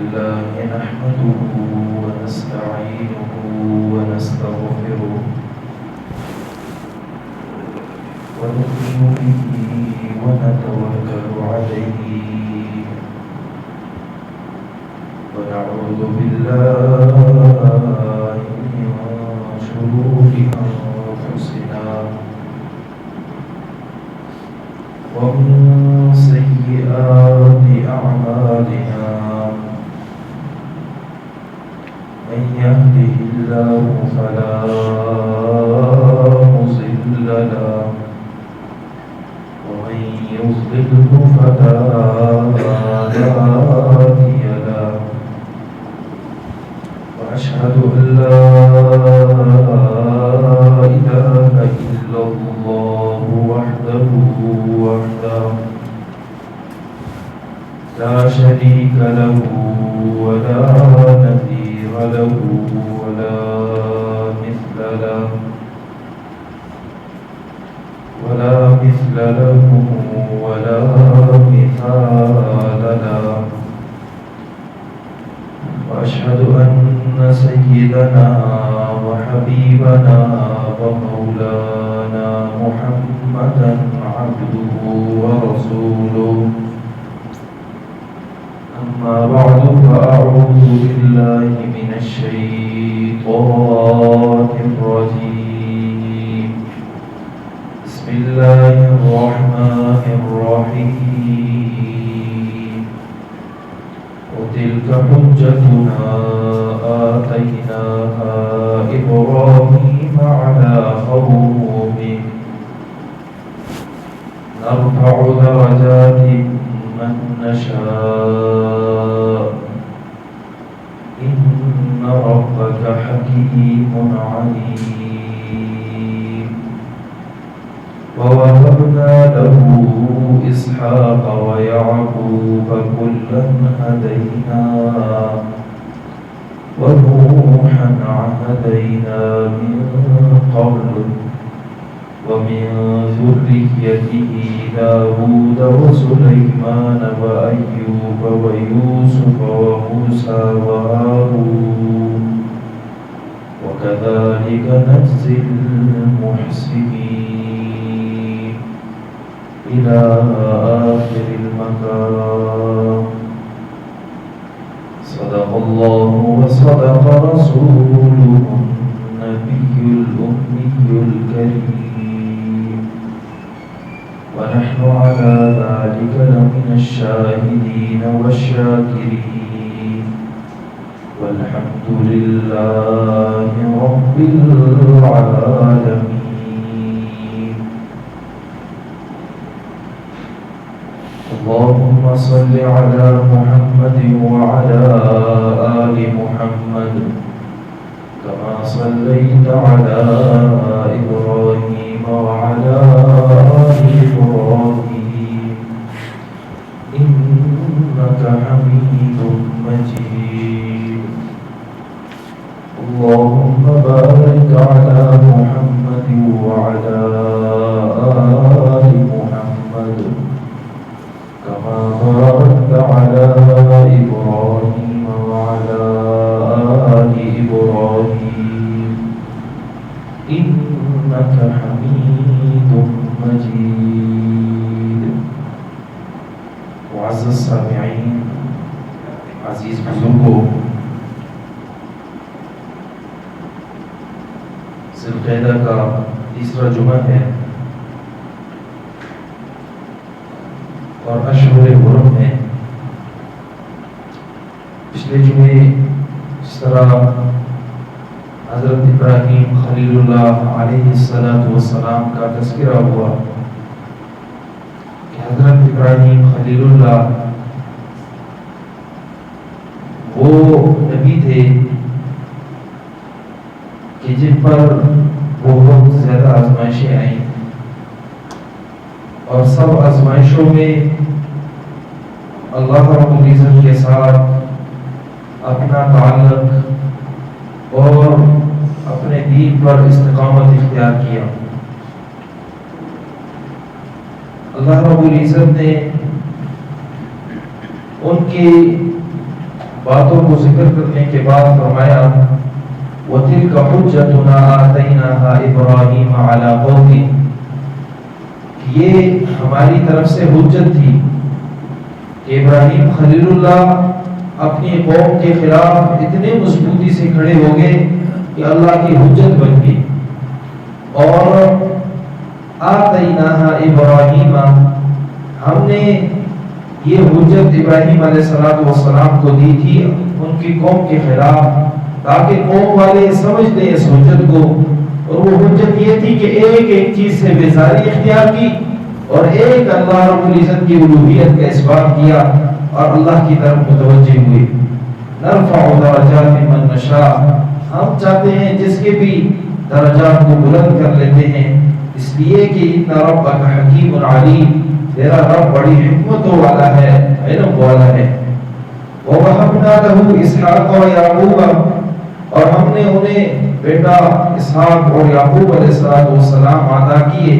لله نحمده ونستعينه ونستغفره ونؤمن به ونتوكل عليه ونعوذ بالله من شرور أنفسنا ومن سيئات أعمالنا من يهده الله فلا مضل له ومن يضلله فلا هادي له وأشهد أن لا إله إلا الله وحده لا شريك له ولا نظير له ولا مثل له ولا مثال له وأشهد أن سيدنا وحبيبنا ومولانا محمدا عبده ورسوله أما بعد فأعوذ بالله من الشيطان الرجيم بسم الله الرحمن الرحيم وتلك حجتنا آتيناها إبراهيم على قومه نرفع درجات من نشاء إن ربك حكيم عليم ووهبنا له إسحاق ويعقوب كلا هدينا ونوحا هدينا من قبل ومن ذريته داود وسليمان وأيوب ويوسف وموسى وهارون وكذلك نجزي المحسنين إلى آخر المقام صدق الله وصدق رسوله النبي الأمي الكريم ونحن على ذلك لمن الشاهدين والشاكرين والحمد لله رب العالمين. اللهم صل على محمد وعلى آل محمد كما صليت على إبراهيم وعلى آل إبراهيم إنك حميد مجيد. اللهم بارك على محمد وعلى آل محمد كما باركت على إبراهيم وعلى آل إبراهيم إنك حميد مجيد. معزز السامعین، عزیز بزرگوں، ذی القعدہ کا تیسرا جمعہ ہے اور اشہر حرم ہے. پچھلے جمعے اس طرح حضرت ابراہیم خلیل اللہ علیہ السلام کا تذکرہ ہوا کہ حضرت ابراہیم خلیل اللہ وہ نبی تھے کہ جن پر بہت زیادہ آزمائشیں آئیں اور سب آزمائشوں میں اللہ رب العزت کے ساتھ اپنا تعلق اور اپنے دین پر استقامت اختیار کیا. اللہ رب العزت نے ان کی باتوں کو ذکر کرنے کے بعد فرمایا وَتِلْكَ حُجَّتُنَا آتَيْنَاهَا إِبْرَاهِيمَ عَلَى قَوْمِهِ، یہ ہماری طرف سے حجت تھی کہ ابراہیم خلیل اللہ اپنی قوم کے خلاف اتنے مضبوطی سے کھڑے ہو گئے کہ اللہ کی حجت بن گئی. اور آتَيْنَاهَا إِبْرَاهِيمَ، ہم نے یہ حجت ابراہیم علیہ السلام کو دی تھی ان کی قوم کے خلاف، تاکہ قوم والے سمجھ لیں اس حجت کو. اور وہ حجت یہ تھی کہ ایک ایک چیز سے بیزاری اختیار کی اور ایک اللہ رب العزت کی الوہیت کا اثبات کیا اور اللہ کی طرف متوجہ ہوئے. نرفع درجات من نشاء، ہم چاہتے ہیں جس کے بھی درجات کو بلند کر لیتے ہیں، اس لیے کہ ان ربک حکیم علیم، تیرا رب بڑی حکمتوں والا ہے، علم والا ہے. وَوَهَبْنَا لَهُ إِسْحَاقَ وَيَعْقُوبَ، اور ہم نے انہیں بیٹا اسحاق اور یعقوب علیہ السلام عطا کیے،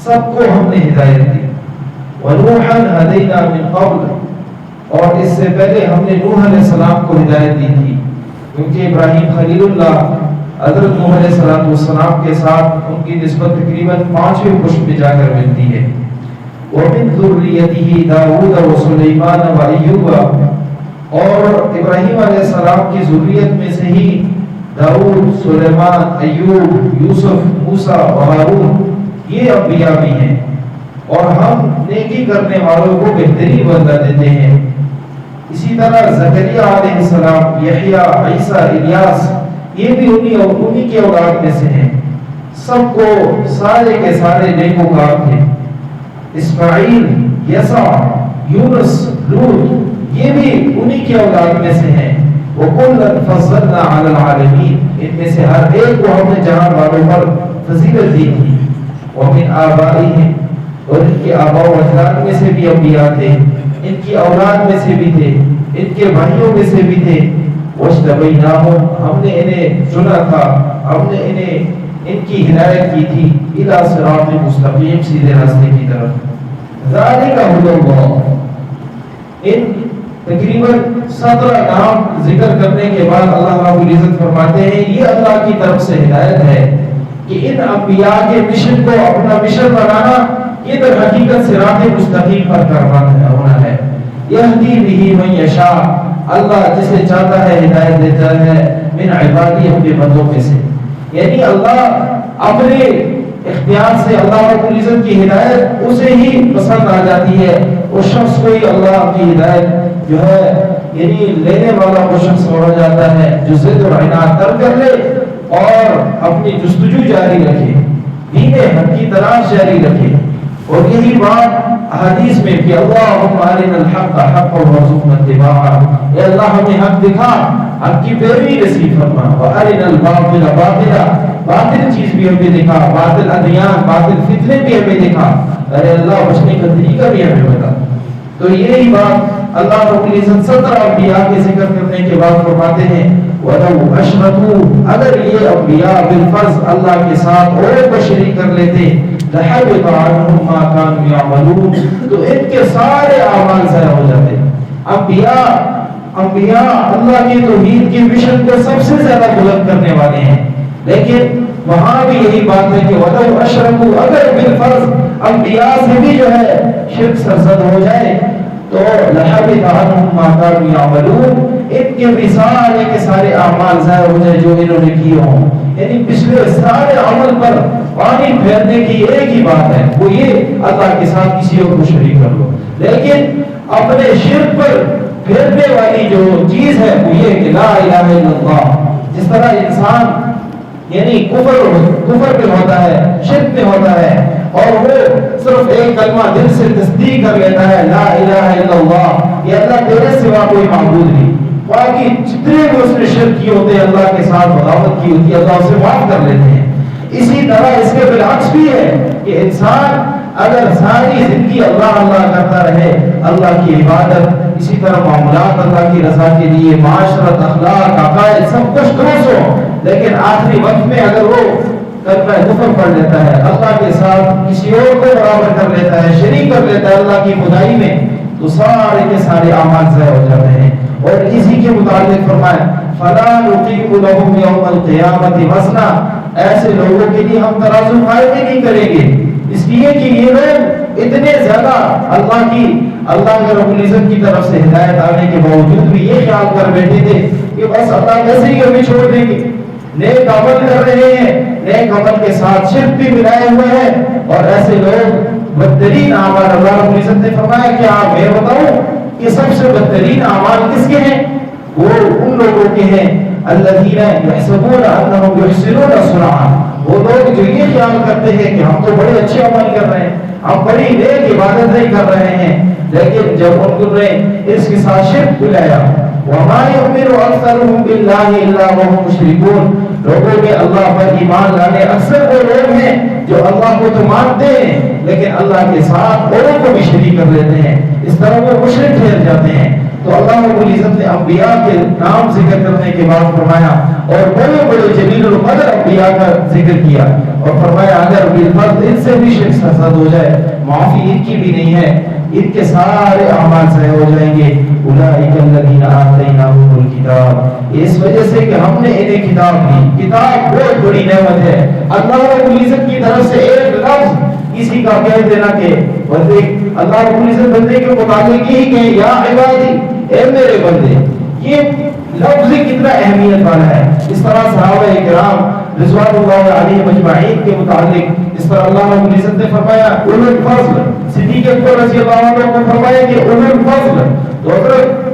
سب کو ہم نے ہدایت دی. وَنُوحًا هَدَيْنَا مِن قَبْلُ، اور اس سے پہلے ہم نے نوح علیہ السلام کو ہدایت دی تھی، کیونکہ ابراہیم خلیل اللہ حضرت نوح علیہ السلام کے ساتھ ان کی نسبت تقریباً 5ویں پشت میں جا کر ملتی ہے. وَمِن ذُرِّيَّتِهِ داؤد وسلیمان وأیوب، اور ابراہیم علیہ السلام کی ذریت میں سے ہی داؤد، سلیمان، ایوب، یوسف، موسیٰ و ہارون، یہ انبیاء بھی ہیں. اور ہم نیکی کرنے والوں کو بہترین بدلہ دیتے ہیں. اسی طرح زکریا علیہ السلام، یحییٰ، عیسیٰ، الیاس، یہ بھی انہی کے اولاد میں سے ہیں. سب کو سارے کے سارے نیکوکار تھے. اسماعیل، یسع، یونس، لوط، یہ بھی انہی کے اولاد میں سے ہیں. وَكُلًّا فَضَّلْنَا عَلَى الْعَالَمِينَ، ان میں سے ہر ایک کو ہم نے جہاں والوں پر فضیلت دی تھی. وَمِنْ آبَائِهِمْ، اور ان کے آباء و اجداد میں سے بھی انبیاء تھے، ان کی اولاد میں سے بھی تھے، ان کے بھائیوں میں سے بھی تھے. وَاجْتَبَيْنَاهُمْ، ہم نے انہیں چنا تھا، ہم نے انہیں ان کی ہدایت کی تھی. إِلَى صِرَاطٍ مُسْتَقِيمٍ، سیدھے راستے کی طرف. ذَلِكَ هُدَى اللَّهِ، ان تقریباً 17 نام ذکر کرنے کے بعد اللہ رب العزت فرماتے ہیں یہ اللہ کی طرف سے ہدایت ہے کہ ان انبیاء کے مشن کو اپنا مشن بنانا، یہ در حقیقت صراط مستقیم پر ہونا ہے. یہدی بہ من یشاء، اللہ جسے چاہتا ہے ہدایت دیتا ہے، من عبادی، اپنے بندوں میں سے. یعنی اللہ اپنے اختیار سے اللہ رب العزت کی ہدایت اسے ہی پسند آ جاتی ہے. اس شخص کو ہی اللہ کی ہدایت جو ہے یعنی لینے والا وہ شخص ہو جاتا ہے جو ضد اور عناد ترک کر لے اور اپنی جستجو جاری رکھے، دین حق کی تلاش جاری رکھے. اور یہی بات احادیث میں کہ اللہم ارنا الحق حقا وارزقنا اتباعہ، اے اللہ ہمیں حق دکھا، حق کی پیروی نصیب فرما. وارنا الباطل باطلا، باطل چیز بھی ہمیں دکھا، باطل ادیان، باطل فتنے بھی ہمیں دکھا. ارے اللہ بچنے کا طریقہ بھی ہمیں بتا. تو یہی بات اللہ رب العزت 17 انبیاء کے ذکر کرنے کے بعد فرماتے ہیں وَلَوْ أَشْرَكُوا، اگر یہ انبیاء بالفرض اللہ کے ساتھ اور کو شریک کر لیتے لَحَبِطَ عَنْهُمْ مَا كَانُوا يَعْمَلُونَ، تو ان کے سارے اعمال ضائع ہو جاتے. انبیاء اللہ کی توحید کے مشن کو سب سے زیادہ بلند کرنے والے ہیں، لیکن وہاں بھی یہی بات ہے کہ وَلَوْ أَشْرَكُوا، اگر بالفرض انبیاء سے بھی جو ہے شرک سرزد ہو جائے تو لَحَبِطَ عَنْهُمْ مَا كَانُوا يَعْمَلُونَ، ان کے بھی سارے کے سارے اعمال ضائع ہو جائے جو انہوں نے کیے ہوں. یعنی پچھلے سارے عمل پر پانی پھیرنے کی ایک ہی بات ہے، وہ یہ اللہ کے ساتھ کسی اور کو شریک کر لو. لیکن اپنے شرک پر پھیرنے والی جو چیز ہے وہ یہ کہ لا الہ الا اللہ. جس طرح انسان یعنی کفر میں ہوتا ہے، شرک میں ہوتا ہے، اور وہ صرف ایک کلمہ دل سے تصدیق کر لیتا ہے لا الہ الا اللہ، یہ اللہ تیرے سوا کوئی معبود نہیں. باقی جتنے بھی اس نے شرک کیے ہوتے ہیں، اللہ کے ساتھ بغاوت کی ہوتی ہے، اللہ اسے معاف کر لیتے ہیں. اسی طرح اس کے بالعکس بھی ہے کہ انسان اگر ساری زندگی اللہ اللہ کرتا رہے، اللہ کی عبادت، اسی طرح معاملات اللہ کی رضا کے لیے، معاشرت، اخلاق، عقائد سب کچھ درست ہو، لیکن آخری وقت میں اگر وہ کلمہ کفر پڑھ لیتا ہے، اللہ کے ساتھ کسی اور کو برابر کر لیتا ہے، شریک کر لیتا ہے اللہ کی خدائی میں، تو سارے کے سارے اعمال ضائع ہو جاتے ہیں۔ اور اسی کے متعلق فرمایا فَلَا نُقِيمُ لَهُمْ يَوْمَ الْقِيَامَةِ وَزْنًا، ایسے لوگوں کے لیے ہم ترازو قائم نہیں کریں گے، اس لیے کہ یہ لوگ اتنے زیادہ اللہ کے رب العزت کی طرف سے ہدایت آنے کے باوجود بھی یہ خیال کر بیٹھے تھے کہ بس اللہ کیسے ہی ہمیں چھوڑ دیں گے، نیک عمل کر رہے ہیں، نیک عمل کے ساتھ شرک بھی ملائے ہوئے ہیں، اور ایسے لوگ بدترین اعمال، اللہ رب العزت نے فرمایا کہ آپ میں بتاؤں کہ سب سے بدترین اعمال کس کے ہیں؟ وہ ان لوگوں کے ہیں الذین یحسبون انہم یحسنون صنعا، وہ لوگ جو یہ خیال کرتے ہیں کہ ہم تو بڑے اچھے عمل کر رہے ہیں، ہم بڑی نیک عبادتیں کر رہے ہیں، لیکن جب ان نے اس کے ساتھ شرک ملایا، وما یؤمن اکثرهم باللہ الا وهم مشرکون، لوگوں میں اللہ پر ایمان لانے اکثر وہ لوگ ہیں جو اللہ کو تو مانتے ہیں لیکن اللہ کے ساتھ اوروں کو بھی شریک کر لیتے ہیں، اس طرح وہ مشرک ٹھہر جاتے ہیں۔ تو اللہ رب العزت نے انبیاء کے نام ذکر کرنے کے بعد فرمایا اور بڑے بڑے جلیل القدر انبیاء کا ذکر کیا اور فرمایا اگر بالفرض ان سے بھی شرک حسد ہو جائے معافی ان کی بھی نہیں ہے، ان کے سارے اعمال ضائع ہو جائیں گے۔ اولئک الذین آتیناہم الکتاب، اس وجہ سے کہ ہم نے انہیں کتاب دی، کتاب بہت بڑی نعمت ہے، اللہ رب العزت کی طرف سے ایک لفظ کسی کا کہہ دینا کہ بندے، اللہ رب العزت بندے کے متعلق یہی کہ یا عبادی، اے میرے بندے، یہ لفظ کتنا اہمیت والا ہے۔ اس طرح صحابہ کرام رضوان اللہ علیہم اجمعین کے متعلق اس طرح اللہ رب العزت نے فرمایا اولو الفضل، صدیق اکبر رضی اللہ عنہ کو فرمایا کہ اولو الفضل، تو حضرت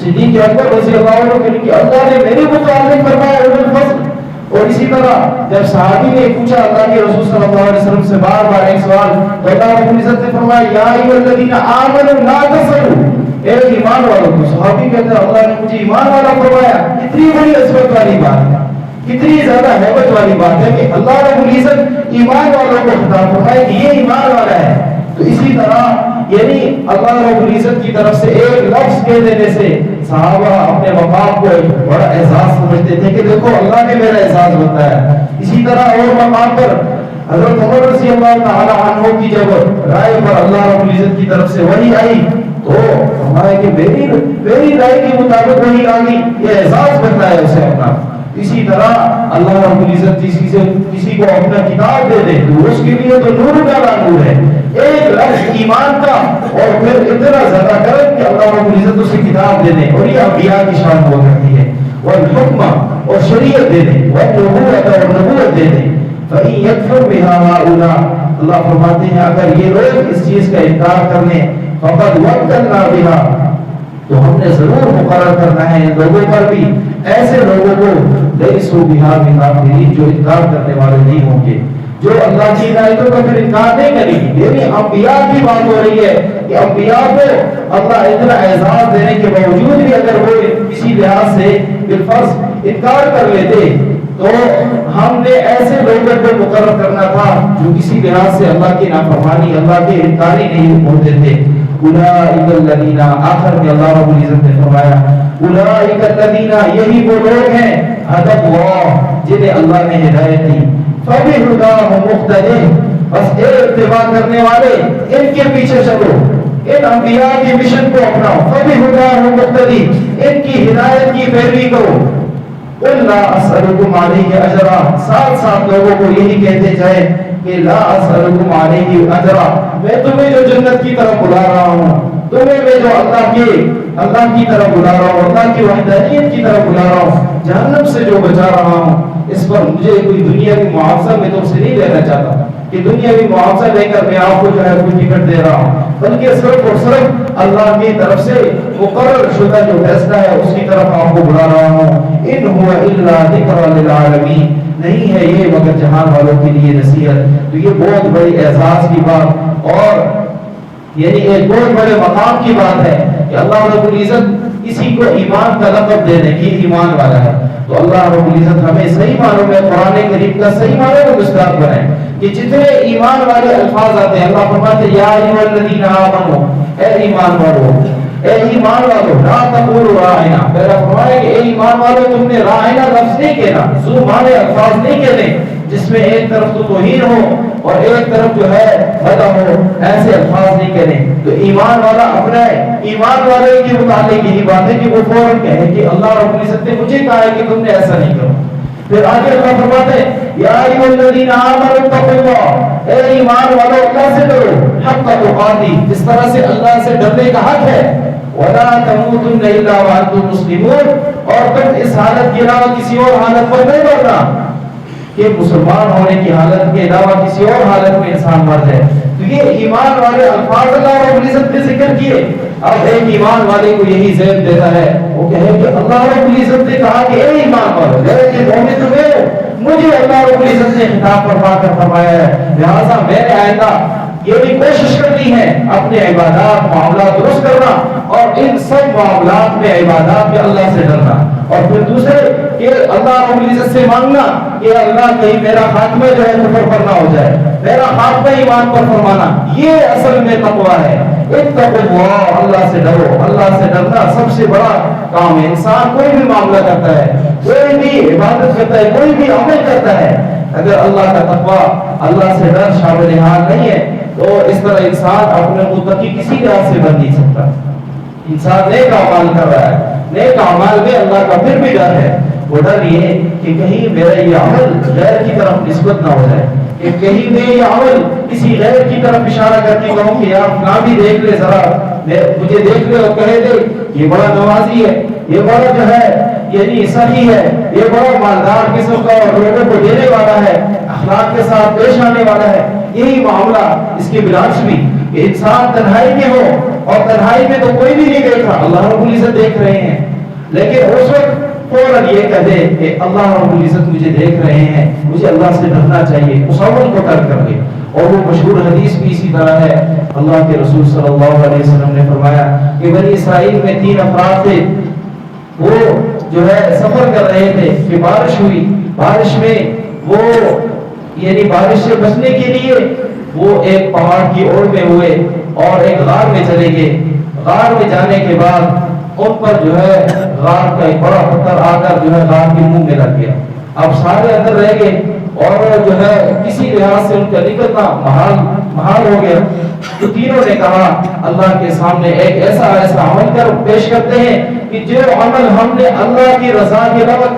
صدیق اکبر رضی اللہ عنہ کے لیے اللہ نے میرے متعلق فرمایا اولو الفضل۔ اور اسی طرح جب صحابی نے پوچھا اللہ کے رسول صلی اللہ علیہ وسلم سے بار بار ایک سوال، تو اللہ رب العزت نے فرمایا یا ایھا الذین آمنوا لا تسألوا، اے ایمان والوں کو، صحابی کہتے ہیں اللہ نے مجھے ایمان والا فرمایا، کتنی بڑی عظمت والی بات ہے، کتنی زیادہ ہیبت والی بات ہے کہ اللہ رب العزت ایمان والوں کو خطاب فرمائے کہ یہ ایمان والا ہے۔ تو اسی طرح یعنی اللہ رب العزت کی طرف سے ایک لفظ کہہ دینے سے صحابہ اپنے مقام کو بڑا اعزاز سمجھتے تھے کہ دیکھو اللہ نے میرا اعزاز بتایا۔ اسی طرح اور مقام پر حضرت عمر رضی اللہ تعالی عنہ کی جب رائے پر اللہ رب العزت کی طرف سے وحی آئی تو ہمارے کہ میری رائے کے مطابق وحی آ گئی، یہ اعزاز بتایا اسے اپنا۔ اسی طرح اللہ رب العزت کسی کو اپنا کتاب دے دے تو اس کے لیے تو نور کا نور ہے، ایک لفظ ایمان کا، اور پھر اتنا زیادہ کرم کہ اللہ رب العزت اسے کتاب دے دے، اور یہ انبیاء کی شان ہوا کرتی ہے، والحکم اور شریعت دے دے، والنبوت اور نبوت دے دے۔ فَإِن يَكْفُرْ بِهَا هَؤُلَاءِ، اللہ فرماتے ہیں اگر یہ لوگ اس چیز کا انکار کر لیں، فَقَدْ وَكَّلْنَا بِهَا، تو ہم نے ضرور مقرر کرنا ہے ان لوگوں پر بھی ایسے لوگوں کو لیسوا بہا بکافرین، جو انکار کرنے والے نہیں ہوں گے، جو اللہ کی ہدایتوں کا پھر انکار نہیں کریں گے۔ یعنی انبیاء کی بات ہو رہی ہے کہ انبیاء کو اللہ اتنا اعزاز دینے کے باوجود بھی اگر وہ کسی لحاظ سے بالفرض انکار کر لیتے تو ہم نے ایسے لوگوں کو مقرر کرنا تھا جو کسی لحاظ سے اللہ کی نافرمانی، اللہ کے انکاری نہیں ہوتے تھے۔ اولئک الذین، آخر میں اللہ رب العزت نے فرمایا اولئک الذین، یہی وہ لوگ ہیں ہدی اللہ، جنہیں اللہ نے ہدایت دی، فبہداہ مقتدی، بس اتباع کرنے والے ان کے پیچھے چلو، ان انبیاء کے مشن کو اپناؤ، فبہداہ مقتدی، ان کی ہدایت کی پیروی کرو۔ قل لا اسألکم علیہ اجرا، ساتھ ساتھ لوگوں کو یہی کہتے جائے کہ لا اسألکم علیہ اجرا، میں تمہیں جو جنت کی طرف بلا رہا ہوں، تمہیں میں جو اللہ کی طرف بلا رہا ہوں، اللہ کی وحدانیت کی طرف بلا رہا ہوں، جہنم سے جو بچا رہا ہوں، اس پر مجھے کوئی دنیاوی معاوضہ میں تم سے نہیں لینا چاہتا کہ دنیاوی معاوضہ لے کر میں آپ کو جو ہے کوئی ٹکٹ دے رہا ہوں، بلکہ صرف اور صرف اللہ کی طرف سے مقرر شدہ جو فیصلہ ہے اس کی طرف آپ کو بلا رہا ہوں۔ ان هو الا ذکر للعالمین، نہیں ہے یہ مگر جہان والوں کے لیے نصیحت۔ تو یہ بہت بڑی اعزاز کی بات اور یعنی ایک بہت بڑے مقام کی بات ہے کہ اللہ رب العزت کسی کو ایمان کا لقب دے دے کہ ایمان والا ہے۔ تو اللہ رب العزت ہمیں صحیح معنوں میں قرآن کریم کا صحیح معنوں میں مستحق بنائے کہ جتنے ایمان والے الفاظ آتے ہیں اللہ فرماتے ہیں یا ایھا الذین آمنوا، اے ایمان والو، اے ایمان والو، لا تقولوا راعنا، پہلا فرمایا کہ اے ایمان والو تم نے راعنا لفظ نہیں کہنا، زو معنی الفاظ نہیں کہنے، جس میں ایک طرف تو توہین ہو اور ایک طرف جو ہے مدح ہو، ایسے الفاظ نہیں کہنے۔ تو ایمان والا اپنا ہے، ایمان والے کے متعلق یہی بات ہے کہ وہ فوراً کہے کہ اللہ رب العزت نے مجھے کہا ہے کہ تم نے ایسا نہیں کرو۔ پھر آگے اللہ فرماتے ہیں یا ایھا الذین آمنوا اتقوا اللہ، اے ایمان والو اللہ سے ڈرو، حق تقاتی، جس طرح سے اللہ سے ڈرنے کا حق ہے، ولا تموتن الا وانتم مسلمون، اور تم اس حالت کے علاوہ کسی اور حالت پر نہیں مرنا کہ مسلمان ہونے کی حالت کے علاوہ کسی اور حالت میں انسان مر جائے۔ تو یہ ایمان والے الفاظ اللہ رب العزت نے ذکر کیے۔ اب ایک ایمان والے کو یہی ذہن دیتا ہے، وہ کہے کہ اللہ رب العزت نے کہا کہ اے ایمان والو، کہ مومن تمہیں مجھے اللہ رب العزت نے خطاب فرما کر فرمایا ہے، لہٰذا میں نے آئندہ یہ بھی کوشش کرنی ہے اپنے عبادات معاملات درست کرنا، اور ان سب معاملات میں عبادات میں اللہ سے ڈرنا، اور پھر دوسرے کہ اللہ رب العزت سے مانگنا کہ اللہ کہیں میرا خاتمہ جو ہے کفر پر نہ ہو جائے، میرا خاتمہ ایمان پر فرمانا، یہ اصل میں تقویٰ ہے۔ اتقوا اللہ، اللہ سے ڈرو۔ اللہ سے ڈرنا سب سے بڑا کام ہے۔ انسان کوئی بھی معاملہ کرتا ہے، کوئی بھی عبادت کرتا ہے، کوئی بھی عمل کرتا ہے، اگر اللہ کا تقویٰ، اللہ سے ڈر شامل حال نہیں ہے تو اس طرح انسان اپنے متقی کسی لحاظ سے بن نہیں سکتا۔ انسان نیک اعمال کر رہا ہے، نیک اعمال میں اللہ کا پھر بھی ڈر ہے۔ وہ ڈر یہ کہ کہیں میرا یہ عمل غیر کی طرف نسبت نہ ہو جائے، کہ کہیں میں یہ عمل کسی غیر کی طرف اشارہ کر کے کہوں کہ یار فلاں بھی دیکھ لے ذرا، مجھے دیکھ لے اور کہے دے یہ بڑا نمازی ہے، یہ بڑا جو ہے یعنی صحیح ہے، یہ بڑا مالدار قسم کا اور لوگوں کو دینے والا ہے، اخلاق کے ساتھ پیش آنے والا ہے۔ یہی معاملہ اس کے برعکس بھی، کہ انسان تنہائی میں ہو، اور تنہائی میں تو کوئی بھی نہیں دیکھ رہا، اللہ رب العزت دیکھ رہے ہیں، لیکن اس وقت فوراً یہ کہہ دے کہ اللہ رب العزت مجھے دیکھ رہے ہیں، مجھے اللہ سے ڈرنا چاہیے، اس عمل کو ترک کر دے۔ اور وہ مشہور حدیث بھی اسی طرح ہے، اللہ کے رسول صلی اللہ علیہ وسلم نے فرمایا کہ بنی اسرائیل میں 3 افراد تھے، وہ جو ہے سفر کر رہے تھے کہ بارش ہوئی، بارش میں وہ یعنی بارش سے بچنے کے لیے وہ ایک پہاڑ کی اوڑ میں ہوئے اور ایک غار میں چلے گئے۔ غار میں جانے کے بعد ان پر جو ہے غار کا ایک بڑا پتھر آ کر جو ہے غار کے منہ میں لگ گیا۔ اب سارے اندر رہ گئے اور جو ہے کسی لحاظ سے ان کا نکلنا محال ہو گیا۔ تو تینوں نے کہا اللہ کے سامنے ایک ایسا عمل کر پیش کرتے ہیں کہ جو عمل ہم نے اللہ کی رضا کے علاوہ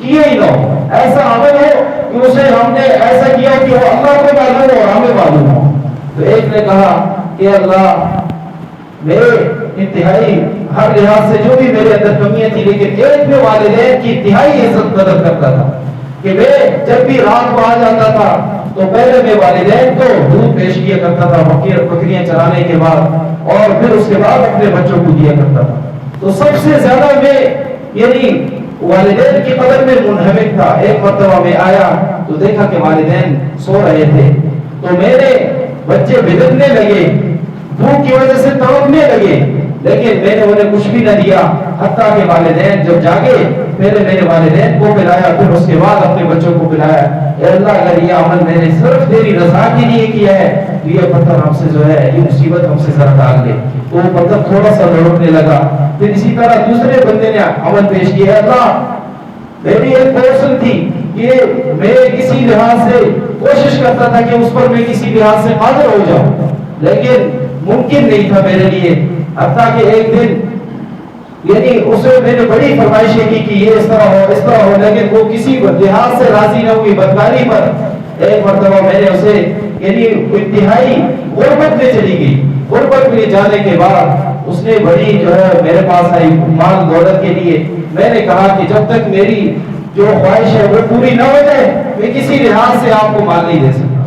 کیا ہی نہ ہو، ایسا عمل ہو کہ اسے ہم نے ایسا کیا کہ وہ اللہ کو معلوم ہو اور ہمیں معلوم ہو۔ تو ایک نے کہا کہ اللہ میرے انتہائی ہر لحاظ سے جو بھی میرے اندر کمیاں تھی، لیکن ایک میں والدین کی انتہائی عزت قدر کرتا تھا کہ میں جب بھی رات کو آ جاتا تھا تو پہلے میں والدین کو دودھ پیش کیا کرتا تھا بکریاں چرانے کے بعد، اور پھر اس کے بعد اپنے بچوں کو دیا کرتا تھا۔ تو سب سے زیادہ میں یعنی والدین کی قدر میں منہمک تھا۔ ایک مرتبہ میں آیا تو دیکھا کہ والدین سو رہے تھے، تو میرے بچے بگڑنے لگے، بھوک کی وجہ سے تڑپنے لگے، لیکن میں نے انہیں کچھ بھی نہ دیا، حتیٰ کہ والدین جب جاگے پہلے میرے والدین کو پلایا، پھر اس کے بعد اپنے بچوں کو پلایا۔ اے اللہ اگر یہ عمل میں نے صرف تیری رضا کے لیے کیا ہے تو یہ پتھر ہم سے جو ہے یہ مصیبت ہم سے ذرا ڈال دے۔ تو وہ پتھر تھوڑا سا لڑکنے لگا۔ پھر اسی طرح دوسرے بندے نے عمل پیش کیا، اللہ میری ایک پرسن تھی کہ میں کسی لحاظ سے کوشش کرتا تھا کہ اس پر میں کسی لحاظ سے قادر ہو جاؤں، لیکن ممکن نہیں تھا میرے لیے، حتیٰ کہ ایک دن یعنی اسے میں نے بڑی فرمائشیں کی کہ یہ اس طرح ہو، لیکن وہ کسی لحاظ سے راضی نہ ہوئی۔ بدکاری پر ایک مرتبہ میں نے اسے یعنی انتہائی غربت میں چلی گئی، غربت میں جانے کے بعد اس نے بڑی جو ہے میرے پاس آئی مال دولت کے لیے۔ میں نے کہا کہ جب تک میری جو خواہش ہے وہ پوری نہ ہو جائے میں کسی لحاظ سے آپ کو مال نہیں دے سکتا۔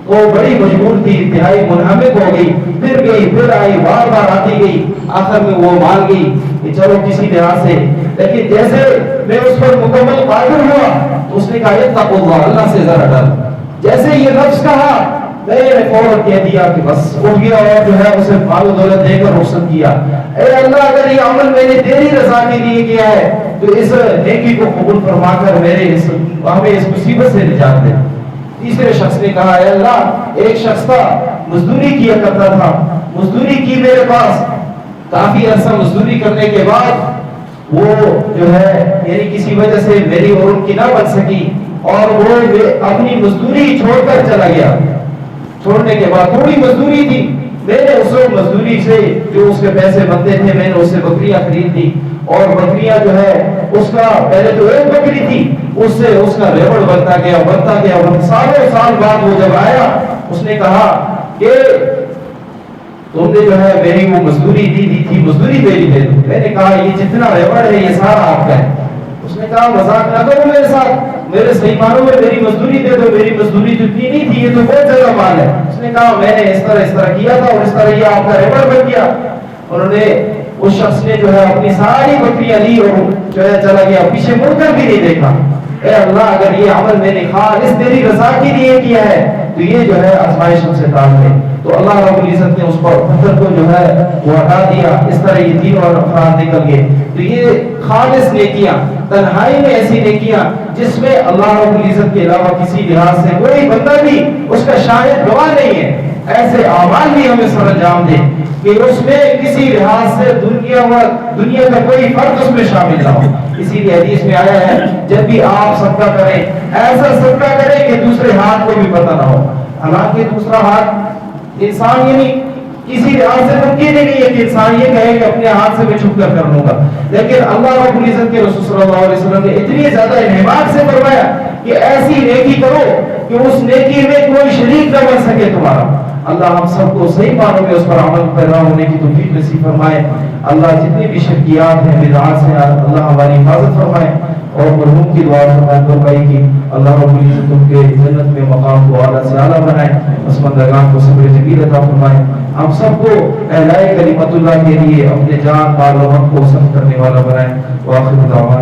وہ بڑی مجبور تھی، انتہائی منہمک ہو گئی، پھر گئی پھر آئی، بار بار آتی گئی، آخر میں وہ مان گئی کہ چلو کسی لحاظ سے۔ لیکن جیسے میں اس پر مکمل قادر ہوا تو اس نے کہا اتقوا اللہ، اللہ سے ذرا ڈر۔ جیسے یہ لفظ کہا میں نے فوراً کہہ دیا کہ بس اٹھ گیا اور جو ہے اسے مال و دولت دے کر رخصت کیا۔ اے اللہ اگر یہ عمل میں نے تیری رضا کے لیے کیا ہے تو اس نیکی کو قبول فرما کر ہمیں اس مصیبت سے نجات دے۔ تیسرے شخص نے کہا اے اللہ ایک شخص تھا مزدوری کیا کرتا تھا، مزدوری کی میرے پاس، کافی عرصہ مزدوری کرنے کے بعد وہ جو ہے یعنی کسی وجہ سے میری اور ان کی نہ بن سکی، اور وہ اپنی مزدوری چھوڑ کر چلا گیا. چھوڑنے کے بعد تھوڑی مزدوری تھی, میں نے اس مزدوری سے جو اس کے پیسے بنتے تھے میں نے اس سے بکریاں خرید لی, اور بکریاں جو ہے اس کا پہلے تو ایک بکری تھی, اس سے اس کا ریوڑ بنتا گیا. سالوں سال بعد وہ جب آیا اس نے کہا کہ تم نے جو ہے میری وہ مزدوری دی تھی, مزدوری میری دے دو. میں نے کہا یہ جتنا ریوڑ ہے یہ سارا آپ کا ہے. اس نے کہا مذاق نہ کرو میرے ساتھ, میرے صحیح معنوں میں میری مزدوری دے دو, میری مزدوری تو اتنی نہیں تھی, یہ تو بہت زیادہ مال ہے. اس نے کہا میں نے اس طرح کیا تھا اور اس طرح یہ آپ کا ریوڑ بن گیا. انہوں نے اس شخص نے جو ہے اپنی ساری بکریاں لی اور جو ہے چلا گیا, پیچھے مڑ کر بھی نہیں دیکھا. اے اللہ اگر یہ عمل میں نے خالص تیری رضا کے لیے کیا ہے تو یہ جو ہے آزمائش ہم سے ٹال دے. تو اللہ رب العزت نے اس پر پتھر کو جو ہے وہ ہٹا دیا. اس طرح یہ تینوں افراد نکل گئے. تو یہ خالص نیکیاں, تنہائی میں ایسی نیکیاں جس میں اللہ رب العزت کے علاوہ کسی لحاظ سے کوئی بندہ بھی اس کا شاہد گواہ نہیں ہے, ایسے اعمال بھی ہمیں سر انجام دیں کہ اس میں کسی لحاظ سے دنیا کا کوئی فرق اس میں شامل نہ ہو. اسی لیے حدیث میں آیا ہے جب بھی آپ صدقہ کریں ایسا صدقہ کریں کہ دوسرے ہاتھ کو بھی پتہ نہ ہو. حالانکہ دوسرا ہاتھ انسان یعنی کسی لحاظ سے ممکن ہی نہیں ہے کہ انسان یہ کہے کہ اپنے ہاتھ سے میں چھپ کر کر لوں گا, لیکن اللہ رب العزت کے رسول صلی اللہ علیہ وسلم نے اتنی زیادہ انعامات سے فرمایا کہ ایسی نیکی کرو کہ اس نیکی میں کوئی شریک نہ بن سکے تمہارا. اللہ ہم سب کو صحیح معنوں میں اس پر عمل پیدا ہونے کی توفیق نصیب فرمائے. اللہ جتنی بھی شرکیات ہیں بدعات سے اللہ ہماری حفاظت فرمائے, اور مرحوم کی دعا فرمائی کی اللہ رب العزت ان کے جنت میں مقام کو اعلیٰ سے اعلیٰ بنائے, پسماندگان کو صبر جمیل عطا فرمائے. ہم سب کو اعلاء کلمت اللہ کے لیے اپنے جان مال و وقت کو صرف کرنے والا بنائے. وآخر دعوانا